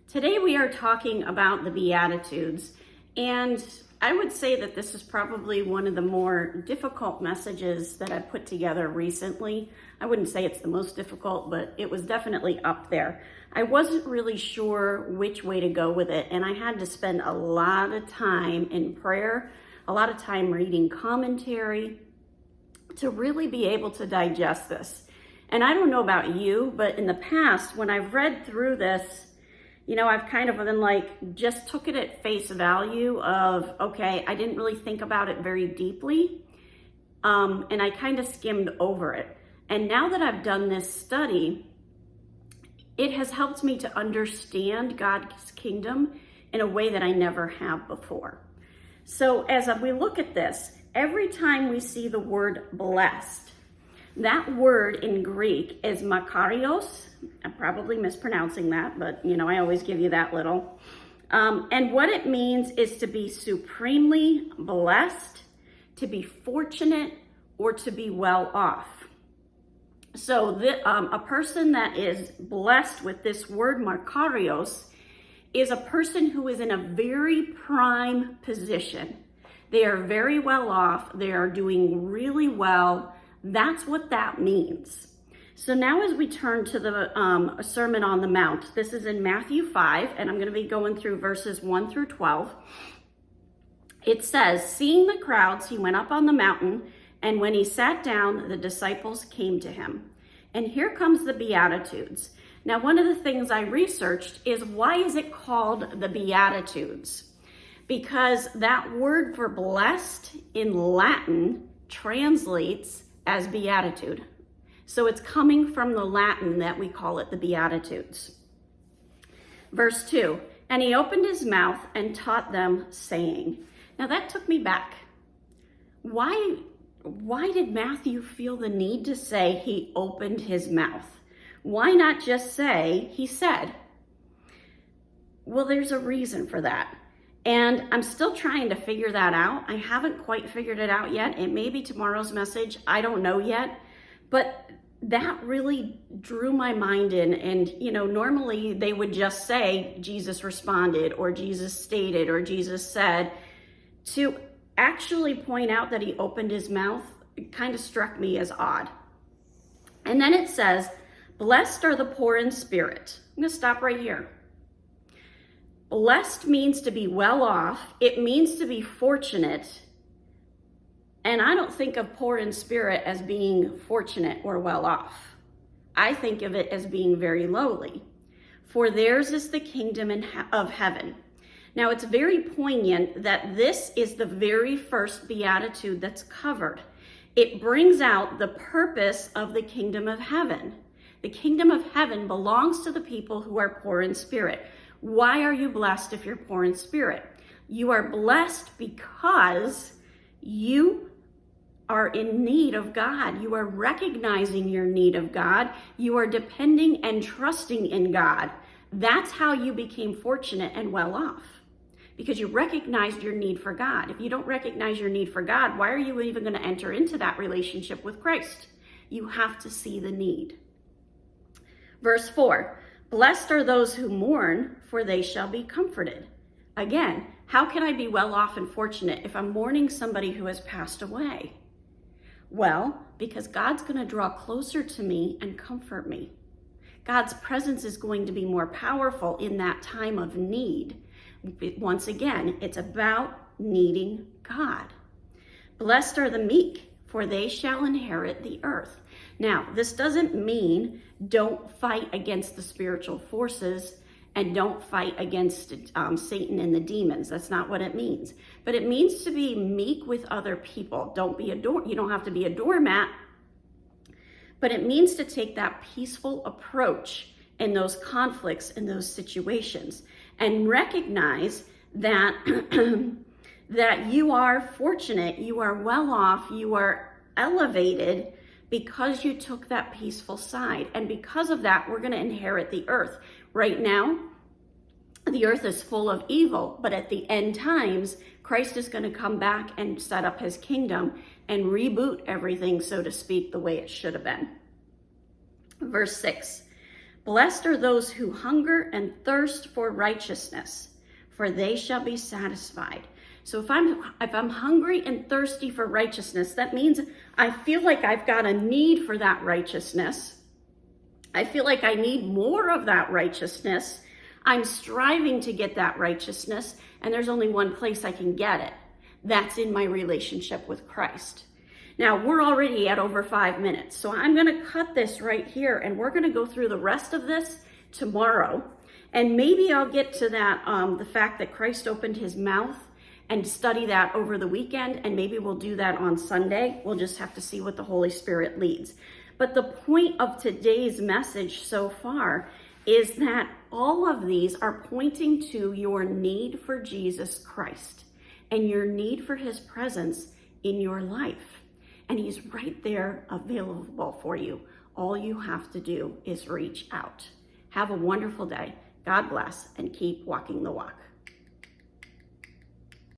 Today we are talking about the Beatitudes, and I would say that this is probably one of the more difficult messages that I've put together recently. I wouldn't say it's the most difficult, but it was definitely up there. I wasn't really sure which way to go with it, and I had to spend a lot of time in prayer, a lot of time reading commentary to really be able to digest this. And I don't know about you, but in the past, when I've read through this, I've kind of been like, just took it at face value of, okay, I didn't really think about it very deeply. And I kind of skimmed over it. And now that I've done this study, it has helped me to understand God's kingdom in a way that I never have before. So as we look at this, every time we see the word blessed, that word in Greek is makarios. I'm probably mispronouncing that, but I always give you that little. And what it means is to be supremely blessed, to be fortunate, or to be well off. So a person that is blessed with this word makarios is a person who is in a very prime position. They are very well off. They are doing really well. That's what that means. So now as we turn to the Sermon on the Mount, this is in Matthew 5, and I'm going to be going through verses 1 through 12. It says, seeing the crowds, he went up on the mountain, and when he sat down, the disciples came to him. And here comes the Beatitudes. Now, one of the things I researched is, why is it called the Beatitudes? Because that word for blessed in Latin translates as beatitude. So it's coming from the Latin that we call it the Beatitudes. Verse 2, and he opened his mouth and taught them, saying. Now that took me back. Why did Matthew feel the need to say he opened his mouth? Why not just say he said? Well, there's a reason for that. And I'm still trying to figure that out. I haven't quite figured it out yet. It may be tomorrow's message. I don't know yet. But that really drew my mind in. And, normally they would just say Jesus responded, or Jesus stated, or Jesus said. To actually point out that he opened his mouth, it kind of struck me as odd. And then it says, blessed are the poor in spirit. I'm going to stop right here. Blessed means to be well off. It means to be fortunate. And I don't think of poor in spirit as being fortunate or well off. I think of it as being very lowly. For theirs is the kingdom of heaven. Now, it's very poignant that this is the very first beatitude that's covered. It brings out the purpose of the kingdom of heaven. The kingdom of heaven belongs to the people who are poor in spirit. Why are you blessed if you're poor in spirit? You are blessed because you are in need of God. You are recognizing your need of God. You are depending and trusting in God. That's how you became fortunate and well off, because you recognized your need for God. If you don't recognize your need for God, why are you even going to enter into that relationship with Christ? You have to see the need. Verse 4, blessed are those who mourn, for they shall be comforted. Again, how can I be well off and fortunate if I'm mourning somebody who has passed away? Well, because God's going to draw closer to me and comfort me. God's presence is going to be more powerful in that time of need. Once again, it's about needing God. Blessed are the meek, for they shall inherit the earth. Now, this doesn't mean don't fight against the spiritual forces and don't fight against Satan and the demons. That's not what it means. But it means to be meek with other people. You don't have to be a doormat, but it means to take that peaceful approach in those conflicts, in those situations, and recognize that that you are fortunate, you are well off, you are elevated because you took that peaceful side. And because of that, we're going to inherit the earth. Right now, the earth is full of evil, but at the end times, Christ is going to come back and set up his kingdom and reboot everything, so to speak, the way it should have been. Verse 6, Blessed are those who hunger and thirst for righteousness, for they shall be satisfied. So if I'm hungry and thirsty for righteousness, that means I feel like I've got a need for that righteousness. I feel like I need more of that righteousness. I'm striving to get that righteousness, and there's only one place I can get it. That's in my relationship with Christ. Now, we're already at over 5 minutes, so I'm going to cut this right here, and we're going to go through the rest of this tomorrow. And maybe I'll get to that, the fact that Christ opened his mouth, and study that over the weekend, and maybe we'll do that on Sunday. We'll just have to see what the Holy Spirit leads. But the point of today's message so far is that all of these are pointing to your need for Jesus Christ and your need for his presence in your life. And he's right there available for you. All you have to do is reach out. Have a wonderful day. God bless, and keep walking the walk.